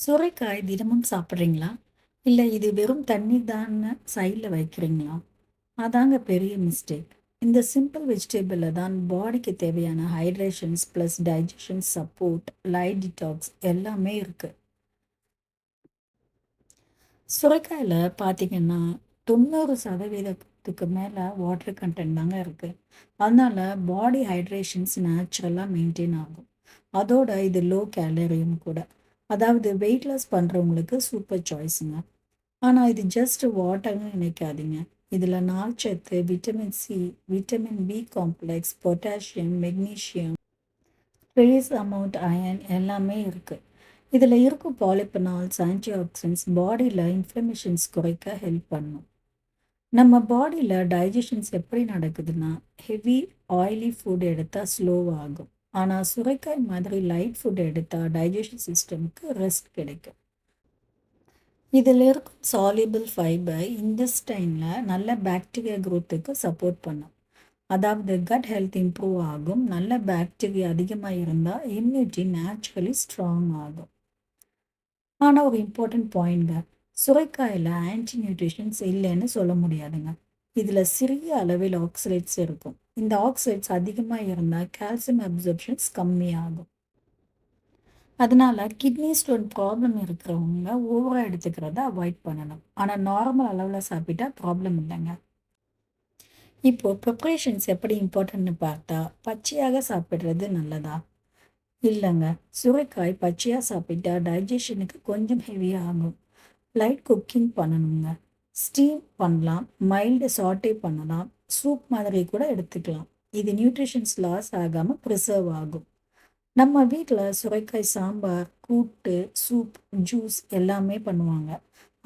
சுரைக்காய் தினமும் சாப்பிட்றீங்களா? இல்ல இது வெறும் தண்ணீர் தான்னு சைடுல வைக்கிறீங்களா? அதாங்க பெரிய மிஸ்டேக். இந்த சிம்பிள் வெஜிடபிள்ல தான் பாடிக்கு தேவையான hydrations plus digestion support, light detox எல்லாமே இருக்கு. சுரைக்காயில பார்த்தீங்கன்னா 90% மேல வாட்டர் கன்டென்ட் தாங்க இருக்கு. அதனால பாடி ஹைட்ரேஷன்ஸ் நேச்சுரலா மெயின்டெயின் ஆகும். அதோட இது லோ கேலரியும் கூட. அதாவது வெயிட் லாஸ் பண்றவங்களுக்கு சூப்பர் சாய்ஸுங்க. ஆனா இது ஜஸ்ட் வாட்டர்ன்னு நினைக்காதீங்க. இதுல நார்ச்சத்து, vitamin C, vitamin B complex, potassium, magnesium, trace amount iron எல்லாமே இருக்கு. இதுல இருக்கும் பாலிபெனால்ஸ், ஆன்டிஆக்சிடன்ட்ஸ் பாடியில இன்ஃப்ளமேஷன்ஸ் குறைக்க ஹெல்ப் பண்ணும். நம்ம பாடியில டைஜஷன்ஸ் எப்படி நடக்குதுன்னா, ஹெவி ஆயிலி ஃபுட் எடுத்தா ஸ்லோவாகும். ஆனா சுரைக்காய் மாதிரி லைட் ஃபுட் எடுத்தா டைஜஷன் சிஸ்டம்க்கு ரெஸ்ட் கிடைக்கும். இதில் இருக்கும் சால்யுபிள் ஃபைபர் இன்டெஸ்டைனில் நல்ல பாக்டீரியா growth-க்கு சப்போர்ட் பண்ணும். அதாவது கட் ஹெல்த் இம்ப்ரூவ் ஆகும். நல்ல பாக்டீரியா அதிகமாக இருந்தால் இம்யூனிட்டி நேச்சுரலி ஸ்ட்ராங் ஆகும். ஆனால் ஒரு இம்பார்ட்டன்ட் பாயிண்ட்ங்க, சுரைக்காயில் ஆன்டி நியூட்ரிஷன்ஸ் இல்லைன்னு சொல்ல முடியாதுங்க. இதில் சிறிய அளவில் ஆக்சலேட்ஸ் இருக்கும். இந்த ஆக்சலேட்ஸ் அதிகமாக இருந்தால் கால்சியம் அப்சர்ப்ஷன்ஸ் கம்மியாகும். அதனால கிட்னி ஸ்டோன் ப்ராப்ளம் இருக்கிறவங்க ஓவராக எடுத்துக்கிறத அவாய்ட் பண்ணணும். ஆனால் நார்மல் அளவில் சாப்பிட்டா ப்ராப்ளம் இல்லைங்க. இப்போ ப்ரிப்ரேஷன்ஸ் எப்படி இம்பார்ட்டன்ட்னு பார்த்தா, பச்சையாக சாப்பிட்றது நல்லதா? இல்லைங்க. சுரைக்காய் பச்சையாக சாப்பிட்டா டைஜஷனுக்கு கொஞ்சம் ஹெவியாக ஆகும். லைட் குக்கிங் பண்ணணுங்க. ஸ்டீம் பண்ணலாம், மைல்டு சாட்டே பண்ணலாம், சூப் மாதிரி கூட எடுத்துக்கலாம். இது நியூட்ரிஷன்ஸ் லாஸ் ஆகாமல் ப்ரிசர்வ் ஆகும். நம்ம வீட்டில் சுரைக்காய் சாம்பார், கூட்டு, சூப், ஜூஸ் எல்லாமே பண்ணுவாங்க.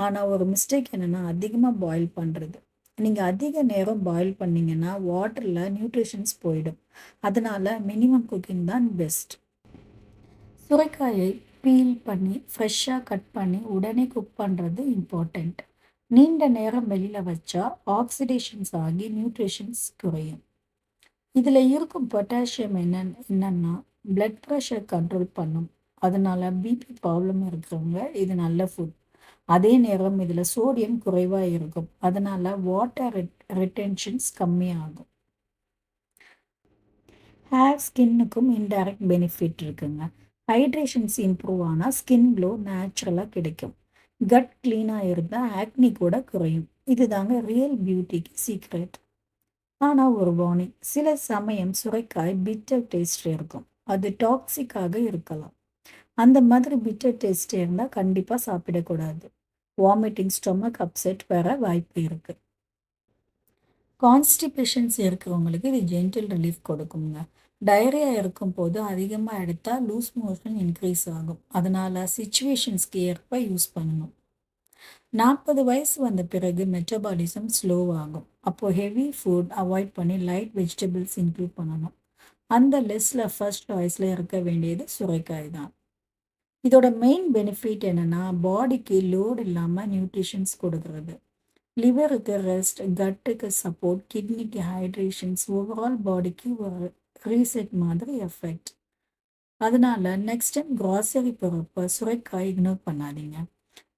ஆனால் ஒரு மிஸ்டேக் என்னென்னா அதிகமாக பாயில் பண்ணுறது. நீங்கள் அதிக நேரம் பாயில் பண்ணீங்கன்னா வாட்டரில் நியூட்ரிஷன்ஸ் போயிடும். அதனால மினிமம் குக்கிங் தான் பெஸ்ட். சுரைக்காயை பீல் பண்ணி ஃப்ரெஷ்ஷாக கட் பண்ணி உடனே குக் பண்ணுறது இம்பார்ட்டண்ட். நீண்ட நேரம் வெளியில் வச்சா ஆக்சிடேஷன்ஸ் ஆகி நியூட்ரிஷன்ஸ் குறையும். இதில் இருக்கும் பொட்டாசியம் என்னன்னா பிளட் ப்ரெஷர் கண்ட்ரோல் பண்ணும். அதனால பிபி ப்ராப்ளம் இருக்கிறவங்க இது நல்ல ஃபுட். அதே நேரம் இதில் சோடியம் குறைவாக இருக்கும். அதனால வாட்டர் ரிட்டென்ஷன்ஸ் கம்மியாகும். ஹேர் ஸ்கின்னுக்கும் இன்டைரக்ட் பெனிஃபிட் இருக்குங்க. ஹைட்ரேஷன்ஸ் இம்ப்ரூவ் ஆனால் ஸ்கின் க்ளோ நேச்சுரலாக கிடைக்கும். கட் க்ளீனாக இருந்தால் ஆக்னி கூட குறையும். இதுதாங்க ரியல் பியூட்டிக்கு சீக்ரெட். ஆனால் ஒரு வார்னிங், சில சமயம் சுரைக்காய் பிட்டர் டேஸ்ட் இருக்கும். அது டாக்ஸிக்காக இருக்கலாம். அந்த மாதிரி பிட்டர் டேஸ்ட் இருந்தால் கண்டிப்பாக சாப்பிடக்கூடாது. வாமிட்டிங், ஸ்டொமக் அப்செட் வர வாய்ப்பு இருக்கு. கான்ஸ்டிபேஷன்ஸ் இருக்கிறவங்களுக்கு இது ஜென்டில் ரிலீஃப் கொடுக்குங்க. டயரியா இருக்கும் போது அதிகமாக எடுத்தால் லூஸ் மோஷன் இன்க்ரீஸ் ஆகும். அதனால சிச்சுவேஷன்ஸ்க்கு ஏற்ப யூஸ் பண்ணணும். 40 வயசு வந்த பிறகு மெட்டபாலிசம் ஸ்லோ ஆகும். அப்போ ஹெவி ஃபுட் அவாய்ட் பண்ணி லைட் வெஜிடபிள்ஸ் இன்க்ளூட் பண்ணணும். அந்த லிஸ்ட்ல ஃபர்ஸ்ட் சாய்ஸ்ல இருக்க வேண்டியது சுரைக்காய் தான். இதோட மெயின் பெனிஃபிட் என்னன்னா பாடிக்கு லோட் இல்லாமல் நியூட்ரிஷன்ஸ் கொடுக்கறது. லிவருக்கு ரெஸ்ட், கட்டுக்கு சப்போர்ட், கிட்னிக்கு ஹைட்ரேஷன்ஸ், ஓவரால் பாடிக்கு ஒரு ரீசெட் மாதிரி எஃபெக்ட். அதனால நெக்ஸ்ட் டைம் கிராசரி போகிறப்ப சுரைக்காய் இக்னோர் பண்ணாதீங்க.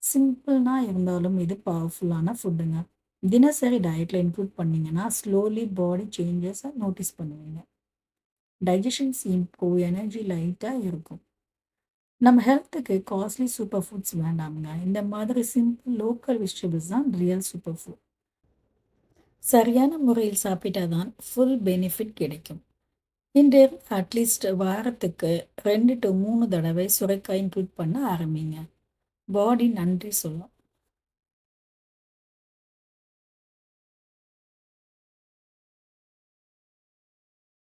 சிம்பிள்னா இருந்தாலும் இது பவர்ஃபுல்லான ஃபுட்டுங்க. தினசரி டயட்டில் இன்க்ளூட் பண்ணிங்கன்னா ஸ்லோலி பாடி சேஞ்சஸை நோட்டீஸ் பண்ணுவீங்க. டைஜஷன்ஸ் இம்ப்ரூவ், எனர்ஜி லைட்டாக இருக்கும். நம்ம ஹெல்த்துக்கு காஸ்ட்லி சூப்பர் ஃபுட்ஸ் வேண்டாமுங்க. இந்த மாதிரி சிம்பிள் லோக்கல் வெஜிடபிள்ஸ் தான் ரியல் சூப்பர் ஃபுட். சரியான முறையில் சாப்பிட்டா தான் ஃபுல் பெனிஃபிட் கிடைக்கும். இன்று அட்லீஸ்ட் வாரத்துக்கு 2 to 3 தடவை சுரைக்காய் இன்க்ளூட் பண்ண ஆரம்பிங்க. பாடி நன்றி சொல்லும்.